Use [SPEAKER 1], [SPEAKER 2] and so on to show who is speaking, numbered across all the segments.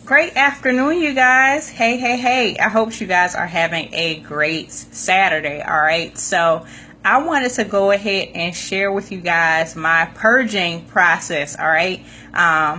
[SPEAKER 1] Great afternoon, you guys. Hey. I hope you guys are having a great Saturday. All right. So I wanted to go ahead and share with you guys my purging process. All right.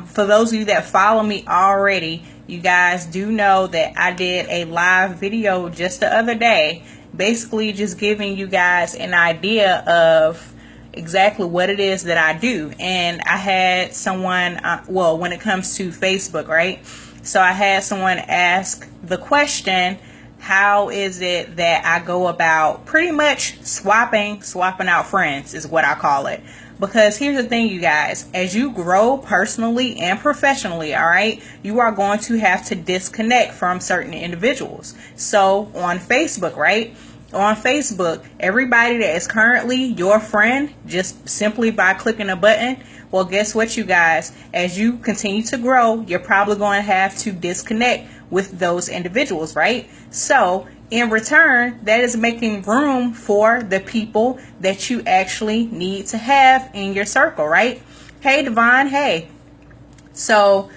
[SPEAKER 1] For those of you that follow me already, you guys do know that I did a live video just the other day, basically just giving you guys an idea of exactly what it is that I do. And I had someone, when it comes to Facebook, right? So I had someone ask the question, how is it that I go about pretty much swapping out friends is what I call it. Because here's the thing, you guys, as you grow personally and professionally, all right, you are going to have to disconnect from certain individuals. So on Facebook, right? On Facebook, everybody that is currently your friend, just simply by clicking a button, well, guess what, you guys? As you continue to grow, you're probably going to have to disconnect with those individuals, right? So in return, that is making room for the people that you actually need to have in your circle, right? Hey, Devon, hey. So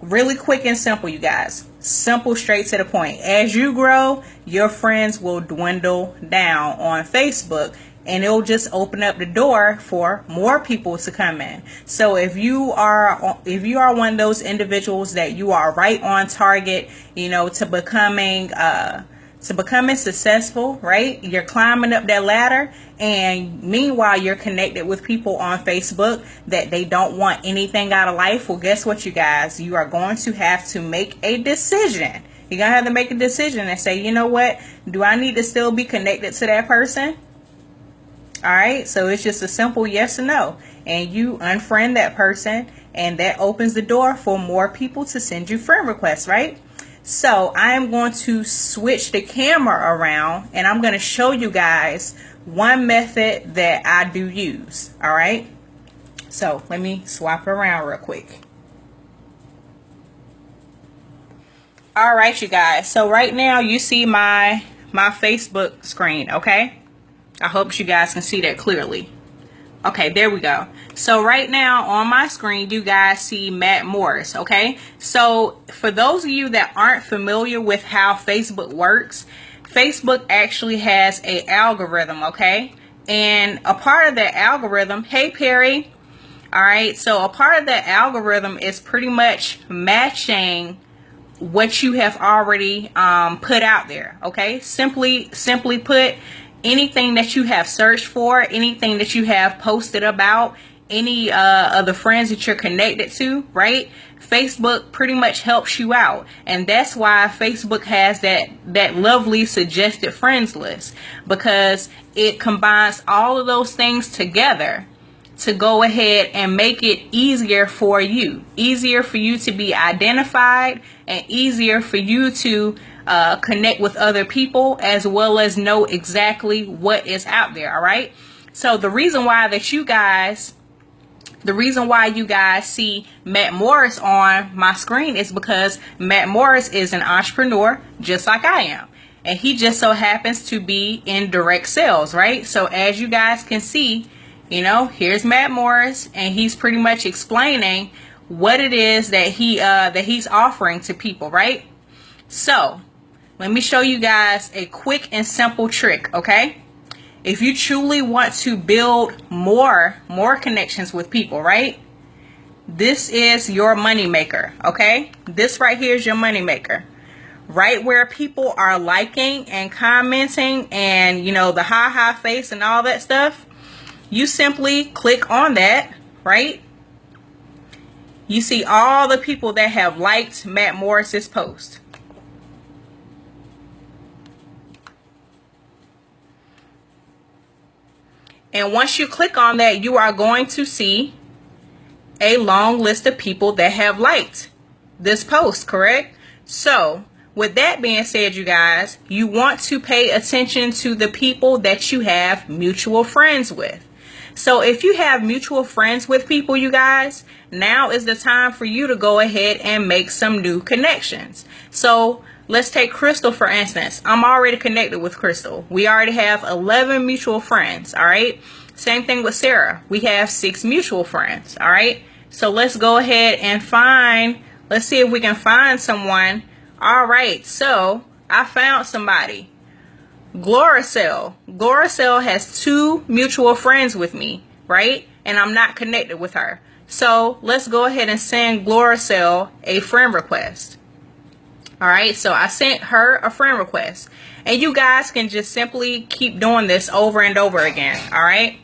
[SPEAKER 1] really quick and simple, you guys. Simple, straight to the point. As you grow, your friends will dwindle down on Facebook, and it'll just open up the door for more people to come in. So if you are one of those individuals that you are right on target, to becoming successful, right? You're climbing up that ladder, and meanwhile you're connected with people on Facebook that they don't want anything out of life. Well, guess what, you guys? You are going to have to make a decision. You're going to have to make a decision and say, you know what? Do I need to still be connected to that person? All right, so it's just a simple yes or no. And you unfriend that person, and that opens the door for more people to send you friend requests, right? So I am going to switch the camera around, and I'm going to show you guys one method that I do use. All right, so let me swap it around real quick. All right, you guys, so right now you see my Facebook screen, okay? I hope you guys can see that clearly. Okay, there we go. So right now on my screen, you guys see Matt Morris, okay? So for those of you that aren't familiar with how Facebook works, Facebook actually has an algorithm, okay? And a part of that algorithm, hey Perry, all right, so a part of that algorithm is pretty much matching what you have already put out there, okay? Simply put, anything that you have searched for, anything that you have posted about, any of the friends that you're connected to, right? Facebook pretty much helps you out. And that's why Facebook has that lovely suggested friends list, because it combines all of those things together to go ahead and make it easier for you to be identified, and easier for you to connect with other people, as well as know exactly what is out there. All right, so the reason why you guys see Matt Morris on my screen is because Matt Morris is an entrepreneur just like I am, and he just so happens to be in direct sales, right? So as you guys can see, here's Matt Morris, and he's pretty much explaining what it is that he's offering to people, right? So let me show you guys a quick and simple trick, okay? If you truly want to build more connections with people, right? This is your money maker, okay? This right here is your money maker. Right where people are liking and commenting and, the high face and all that stuff, you simply click on that, right? You see all the people that have liked Matt Morris's post. And once you click on that, you are going to see a long list of people that have liked this post, correct? So with that being said, you guys, you want to pay attention to the people that you have mutual friends with. So if you have mutual friends with people, you guys, now is the time for you to go ahead and make some new connections. So let's take Crystal, for instance. I'm already connected with Crystal. We already have 11 mutual friends, all right? Same thing with Sarah. We have 6 mutual friends, all right? So let's go ahead and find Let's see if we can find someone. All right, so I found somebody. Gloracell. Gloracell has 2 mutual friends with me, right? And I'm not connected with her. So let's go ahead and send Gloracell a friend request. All right, so I sent her a friend request. And you guys can just simply keep doing this over and over again. All right.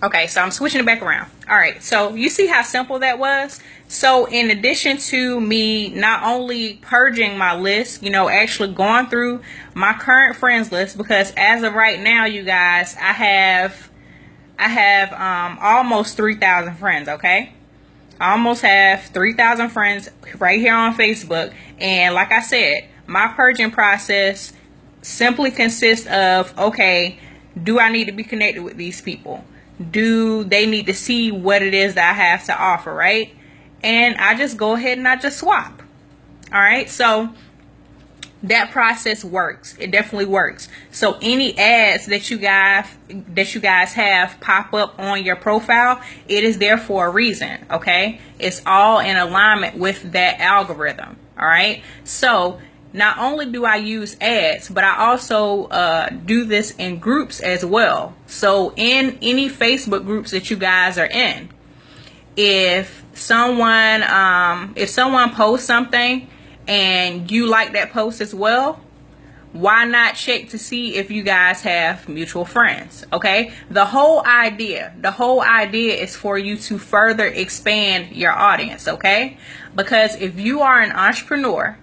[SPEAKER 1] Okay, so I'm switching it back around. All right, so you see how simple that was? So in addition to me not only purging my list, actually going through my current friends list, because as of right now, you guys, I have almost 3,000 friends, okay? I almost have 3,000 friends right here on Facebook. And like I said, my purging process simply consists of, okay, do I need to be connected with these people? Do they need to see what it is that I have to offer, right? And I just go ahead and I just swap. All right, so that process works. It definitely works. So any ads that you guys have pop up on your profile, it is there for a reason, okay? It's all in alignment with that algorithm. All right, so not only do I use ads, but I also do this in groups as well. So in any Facebook groups that you guys are in, if someone posts something and you like that post as well, why not check to see if you guys have mutual friends? Okay, the whole idea is for you to further expand your audience. Okay, because if you are an entrepreneur,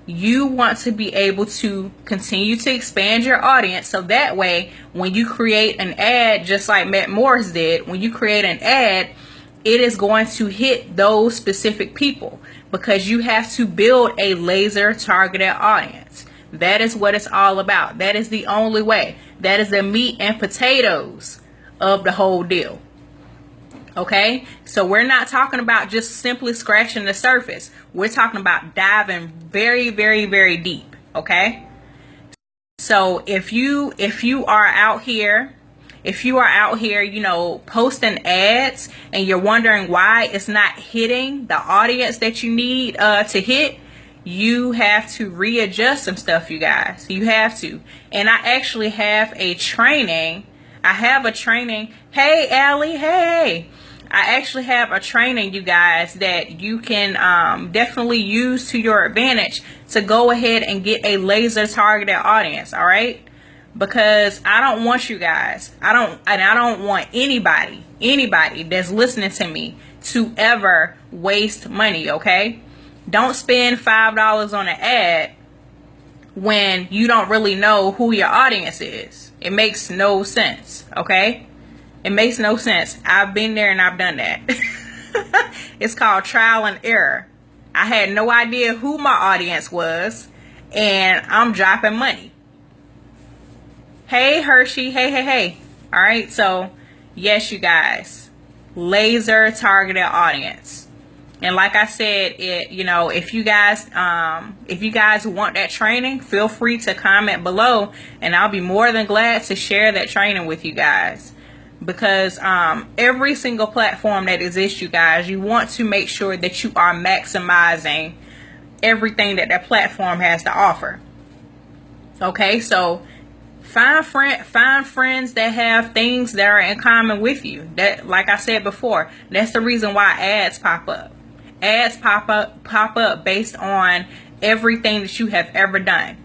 [SPEAKER 1] you want to be able to continue to expand your audience, so that way when you create an ad, just like Matt Morris did, when you create an ad, it is going to hit those specific people, because you have to build a laser targeted audience. That is what it's all about. That is the only way. That is the meat and potatoes of the whole deal. Okay, so we're not talking about just simply scratching the surface. We're talking about diving very, very, very deep. Okay, so if you are out here, posting ads and you're wondering why it's not hitting the audience that you need to hit, you have to readjust some stuff, you guys. You have to. And I actually have a training. Hey, Allie, hey. I actually have a training, you guys, that you can definitely use to your advantage to go ahead and get a laser targeted audience, all right? Because I don't want you guys, I don't want anybody that's listening to me to ever waste money, okay? Don't spend $5 on an ad when you don't really know who your audience is. It makes no sense, okay? It makes no sense. I've been there and I've done that. It's called trial and error. I had no idea who my audience was, and I'm dropping money. Hey, Hershey. Hey. All right. So, yes, you guys, laser targeted audience. And like I said, if you guys want that training, feel free to comment below, and I'll be more than glad to share that training with you guys. Because every single platform that exists, you guys, you want to make sure that you are maximizing everything that platform has to offer. Okay, so find friends that have things that are in common with you. That, like I said before, that's the reason why ads pop up. Ads pop up based on everything that you have ever done.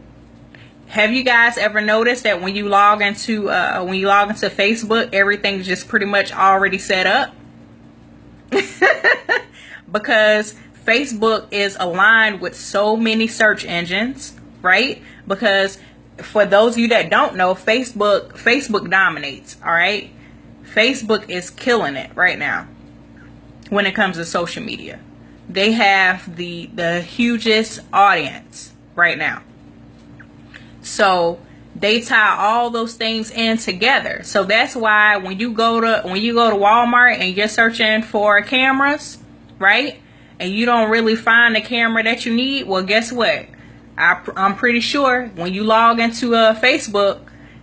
[SPEAKER 1] Have you guys ever noticed that when you log into Facebook, everything's just pretty much already set up? Because Facebook is aligned with so many search engines, right? Because for those of you that don't know, Facebook dominates, all right? Facebook is killing it right now when it comes to social media. They have the hugest audience right now. So they tie all those things in together. So that's why when you go to Walmart and you're searching for cameras, right? And you don't really find the camera that you need, well, guess what? I'm pretty sure when you log into Facebook,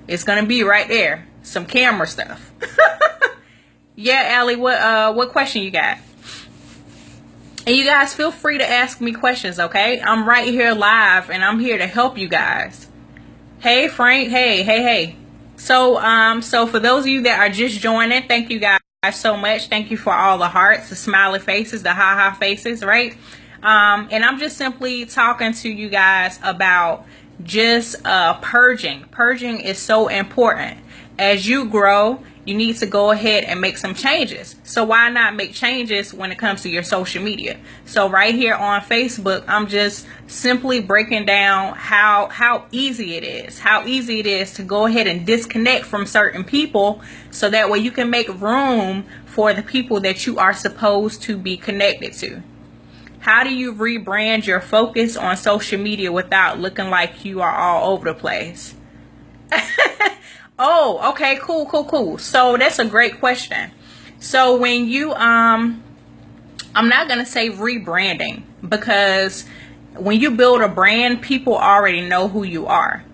[SPEAKER 1] it's gonna be right there, some camera stuff. Yeah, Allie, what question you got? And you guys feel free to ask me questions, okay? I'm right here live and I'm here to help you guys. Hey Frank, hey. So for those of you that are just joining, thank you guys so much. Thank you for all the hearts, the smiley faces, the ha faces, right? And I'm just simply talking to you guys about just purging. Purging is so important. As you grow, you need to go ahead and make some changes. So why not make changes when it comes to your social media? So right here on Facebook, I'm just simply breaking down how easy it is to go ahead and disconnect from certain people, so that way you can make room for the people that you are supposed to be connected to. How do you rebrand your focus on social media without looking like you are all over the place? Oh, okay, cool. So that's a great question. So when you, I'm not going to say rebranding, because when you build a brand, people already know who you are.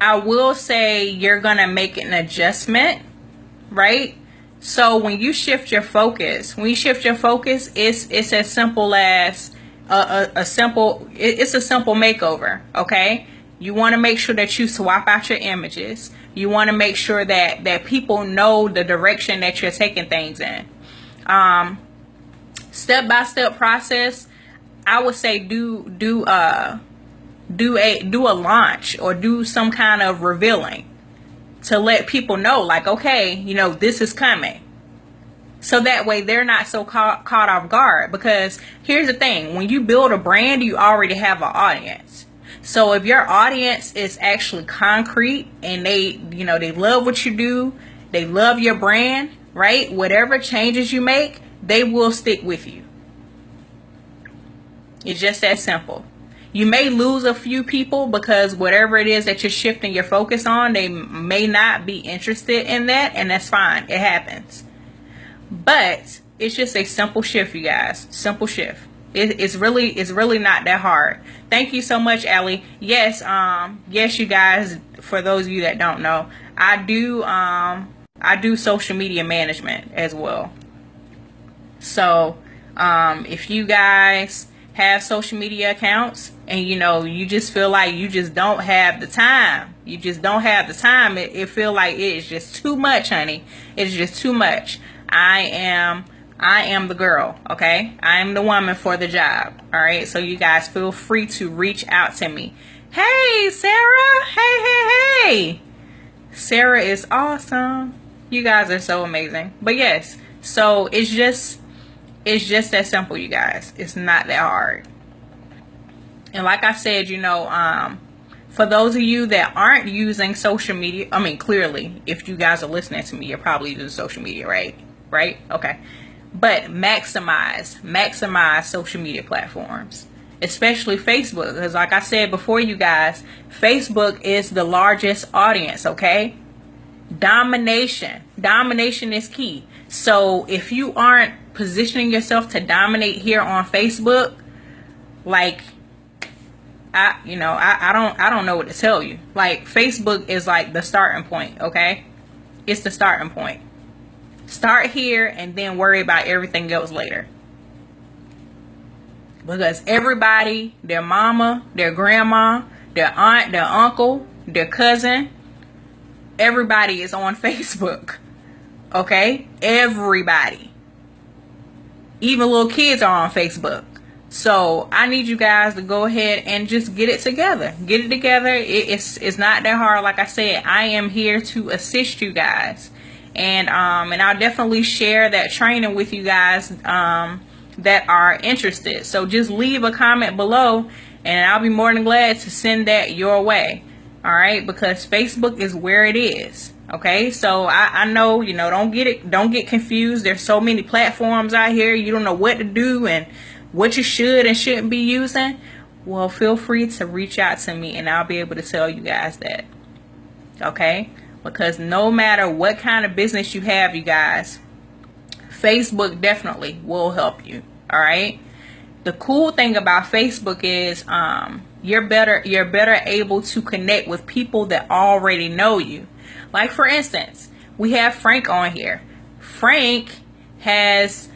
[SPEAKER 1] I will say you're going to make an adjustment, right? So when you shift your focus, it's as simple as it's a simple makeover, okay? You want to make sure that you swap out your images. You want to make sure that people know the direction that you're taking things in. Step-by-step process, I would say do a launch or do some kind of revealing to let people know, like, okay, you know, this is coming. So that way they're not so caught off guard. Because here's the thing, when you build a brand, you already have an audience. So if your audience is actually concrete and they love what you do, they love your brand, right? Whatever changes you make, they will stick with you. It's just that simple. You may lose a few people because whatever it is that you're shifting your focus on, they may not be interested in that, and that's fine. It happens. But it's just a simple shift, you guys. Simple shift. It's really not that hard. Thank you so much, Allie. Yes, you guys, for those of you that don't know, I do social media management as well. So if you guys have social media accounts and you just feel like you just don't have the time, it feel like it is just too much, honey. It's just too much. I am the girl, okay? I am the woman for the job, all right? So you guys feel free to reach out to me. Hey, Sarah. Hey. Sarah is awesome. You guys are so amazing. But yes, so it's just that simple, you guys. It's not that hard. And like I said, for those of you that aren't using social media, I mean, clearly, if you guys are listening to me, you're probably using social media, right? Okay. But maximize social media platforms, especially Facebook, because like I said before, you guys, Facebook is the largest audience, okay? Domination is key. So if you aren't positioning yourself to dominate here on Facebook, like, I don't know what to tell you. Like, Facebook is like the starting point, okay? It's the starting point. Start here and then worry about everything else later. Because everybody, their mama, their grandma, their aunt, their uncle, their cousin, everybody is on Facebook. Okay? Everybody. Even little kids are on Facebook. So I need you guys to go ahead and just get it together. Get it together. It's not that hard. Like I said, I am here to assist you guys. And I'll definitely share that training with you guys that are interested. So just leave a comment below and I'll be more than glad to send that your way. All right, because Facebook is where it is. Okay, so I know, don't get confused. There's so many platforms out here. You don't know what to do and what you should and shouldn't be using. Well, feel free to reach out to me and I'll be able to tell you guys that. Okay? Because no matter what kind of business you have, you guys, Facebook definitely will help you. All right. The cool thing about Facebook is you're better able to connect with people that already know you. Like, for instance, we have Frank on here. Frank has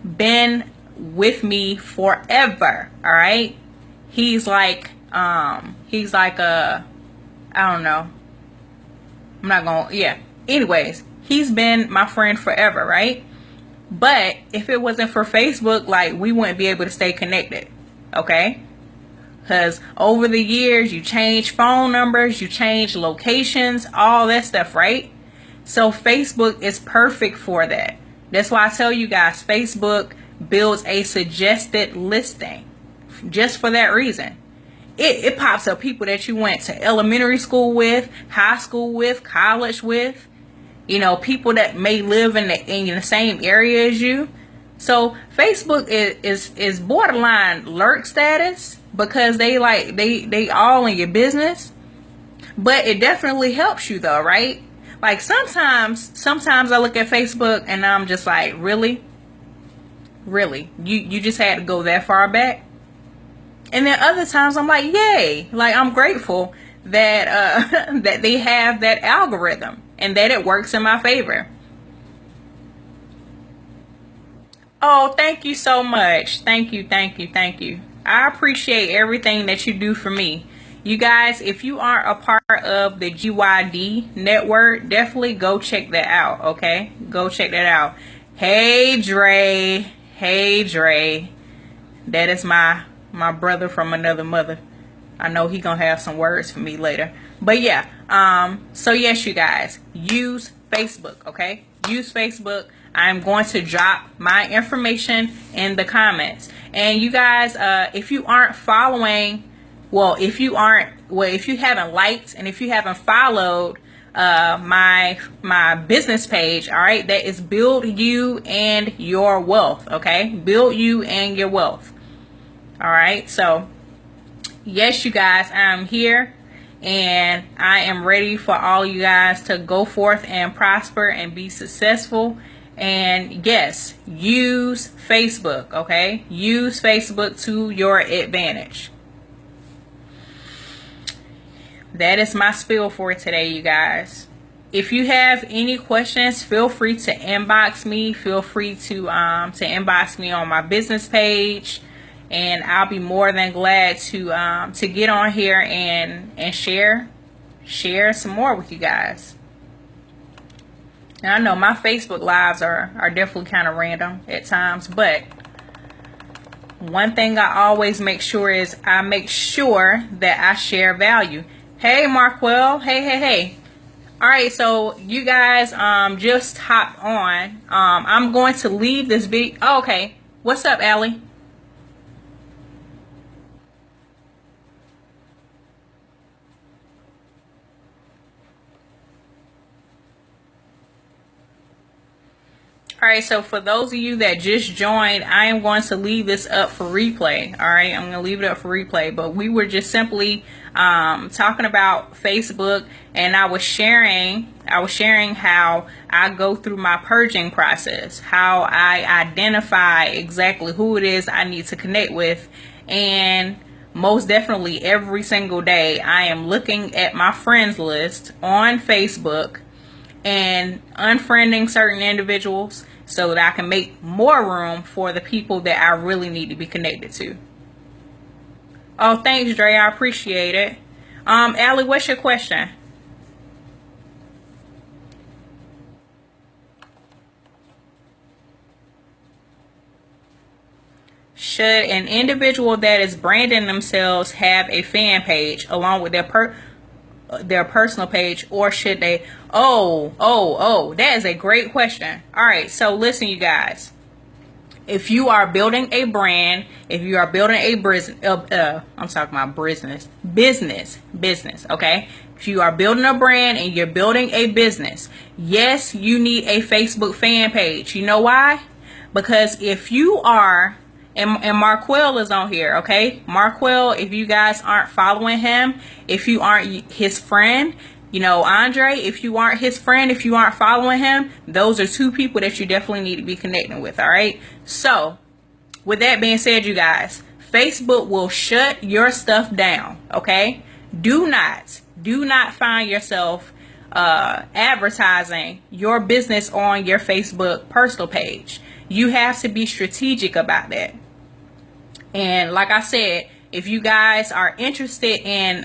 [SPEAKER 1] been with me forever. All right. He's like I don't know. I'm not gonna, yeah. Anyways, he's been my friend forever, right? But if it wasn't for Facebook, like, we wouldn't be able to stay connected, okay? Because over the years, you change phone numbers, you change locations, all that stuff, right? So Facebook is perfect for that. That's why I tell you guys, Facebook builds a suggested listing just for that reason. It pops up people that you went to elementary school with, high school with, college with, you know, people that may live in the same area as you. So Facebook is borderline lurk status, because they all in your business. But it definitely helps you though, right? Like sometimes I look at Facebook and I'm just like, really? You just had to go that far back? And then other times I'm like, yay, like I'm grateful that that they have that algorithm and that it works in my favor. Oh, thank you so much. Thank you. I appreciate everything that you do for me. You guys, if you aren't a part of the GYD network, definitely go check that out, okay? Go check that out. Hey, Dre. That is my brother from another mother. I know he gonna have some words for me later. But yeah, so yes, you guys, use Facebook, okay? Use Facebook. I'm going to drop my information in the comments. And you guys, if you aren't following, if you haven't liked and if you haven't followed my business page, all right, that is Build You and Your Wealth, okay? Build You and Your Wealth. All right, so yes, you guys, I'm here and I am ready for all you guys to go forth and prosper and be successful. And yes, use Facebook, okay? Use Facebook to your advantage. That is my spiel for today, you guys. If you have any questions, feel free to inbox me. Feel free to inbox me on my business page, and I'll be more than glad to get on here and share some more with you guys. Now, I know my Facebook lives are definitely kind of random at times, but one thing I always make sure is I make sure that I share value. Hey, Markwell. Hey. All right, so you guys just hopped on. I'm going to leave this video. Oh, okay. What's up, Allie? All right, so for those of you that just joined, I am going to leave this up for replay. All right, I'm going to leave it up for replay. But we were just simply talking about Facebook, and I was sharing how I go through my purging process, how I identify exactly who it is I need to connect with, and most definitely every single day I am looking at my friends list on Facebook and unfriending certain individuals so that I can make more room for the people that I really need to be connected to. Oh, thanks, Dre. I appreciate it. Allie, what's your question? Should an individual that is branding themselves have a fan page along with their personal page, or should they? Oh, that is a great question. All right, so listen, you guys, if you are building a brand, if you are building a business, okay? If you are building a brand and you're building a business, yes, you need a Facebook fan page. You know why? Because if you are, and Markwell is on here, okay? Markwell, if you guys aren't following him, if you aren't his friend, you know, Andre, if you aren't his friend, if you aren't following him, those are two people that you definitely need to be connecting with, all right? So, with that being said, you guys, Facebook will shut your stuff down, okay? Do not find yourself advertising your business on your Facebook personal page. you have to be strategic about that. And like I said, if you guys are interested in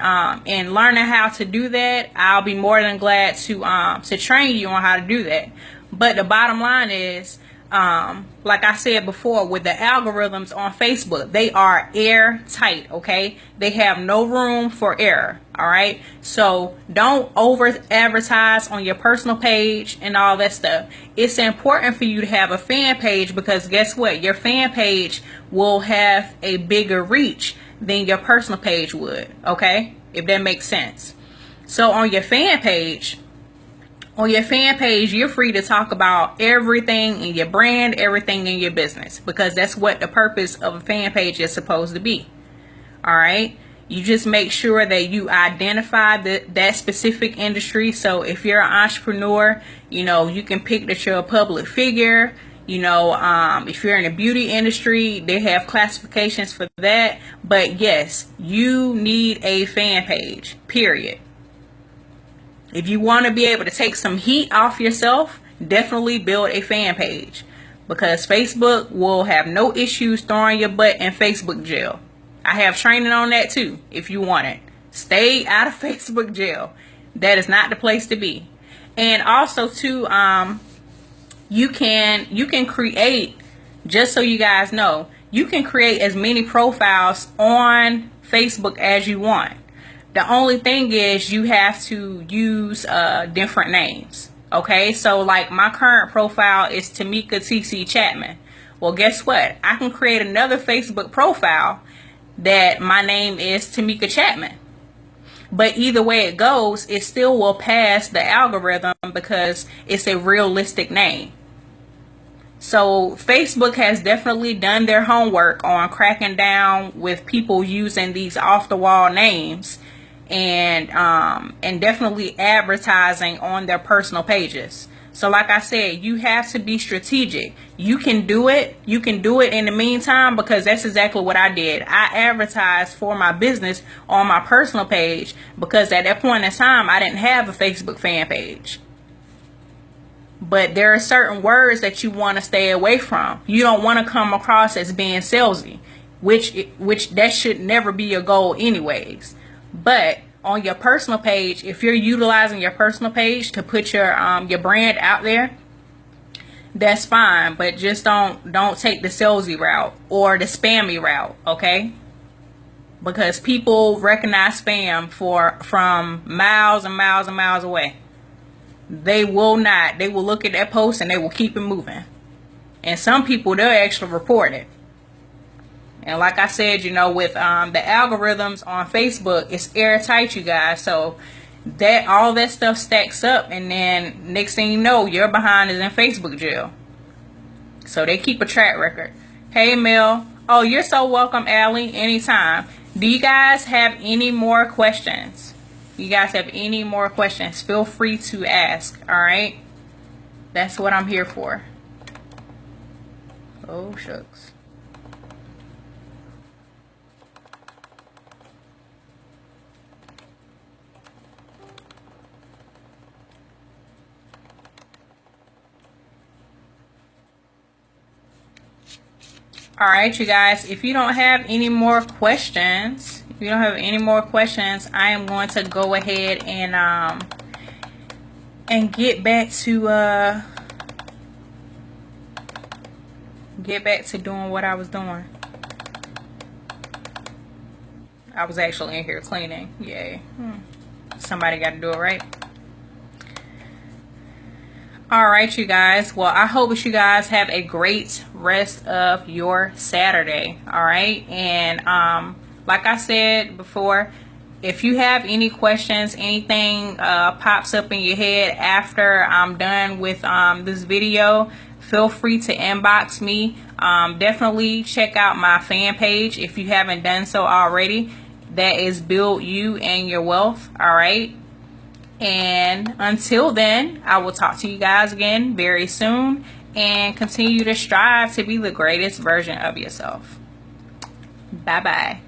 [SPEAKER 1] learning how to do that, I'll be more than glad to train you on how to do that. But the bottom line is, like I said before, with the algorithms on Facebook, they are airtight, okay? They have no room for error, all right? So don't over advertise on your personal page and all that stuff. It's important for you to have a fan page, because guess what? Your fan page will have a bigger reach than your personal page would, okay? If that makes sense. So on your fan page, you're free to talk about everything in your brand, everything in your business, because that's what the purpose of a fan page is supposed to be. All right. You just make sure that you identify that specific industry. So if you're an entrepreneur, you know, you can pick that you're a public figure. You know, if you're in the beauty industry, they have classifications for that. But yes, you need a fan page, period. If you want to be able to take some heat off yourself, definitely build a fan page, because Facebook will have no issues throwing your butt in Facebook jail. I have training on that too, if you want it. Stay out of Facebook jail. That is not the place to be. And also too, you can create, just so you guys know, you can create as many profiles on Facebook as you want. The only thing is you have to use different names. Okay, so like my current profile is Tamika TC Chapman. Well, guess what? I can create another Facebook profile that my name is Tamika Chapman. But either way it goes, it still will pass the algorithm because it's a realistic name. So Facebook has definitely done their homework on cracking down with people using these off-the-wall names, and definitely advertising on their personal pages. So like I said, you have to be strategic. You can do it. You can do it in the meantime, because that's exactly what I did. I advertised for my business on my personal page, because at that point in time, I didn't have a Facebook fan page. But there are certain words that you want to stay away from. You don't want to come across as being salesy, which that should never be your goal anyways. But on your personal page, if you're utilizing your personal page to put your brand out there, that's fine. But just don't take the salesy route or the spammy route, okay? Because people recognize spam from miles and miles and miles away. They will not. They will look at that post and they will keep it moving. And some people, they'll actually report it. And like I said, you know, with the algorithms on Facebook, it's airtight, you guys. So that all that stuff stacks up, and then next thing you know, your behind is in Facebook jail. So they keep a track record. Hey, Mel. Oh, you're so welcome, Allie. Anytime. Do you guys have any more questions? You guys have any more questions? Feel free to ask. All right. That's what I'm here for. Oh, shucks. All right, you guys, if you don't have any more questions, I am going to go ahead and get back to doing what I was doing. I was actually in here cleaning. Yay. Somebody got to do it, right? All right, you guys. Well, I hope that you guys have a great rest of your Saturday. All right. And like I said before, if you have any questions, anything pops up in your head after I'm done with this video, feel free to inbox me. Definitely check out my fan page if you haven't done so already. That is Build You and Your Wealth. All right. And until then, I will talk to you guys again very soon, and continue to strive to be the greatest version of yourself. Bye-bye.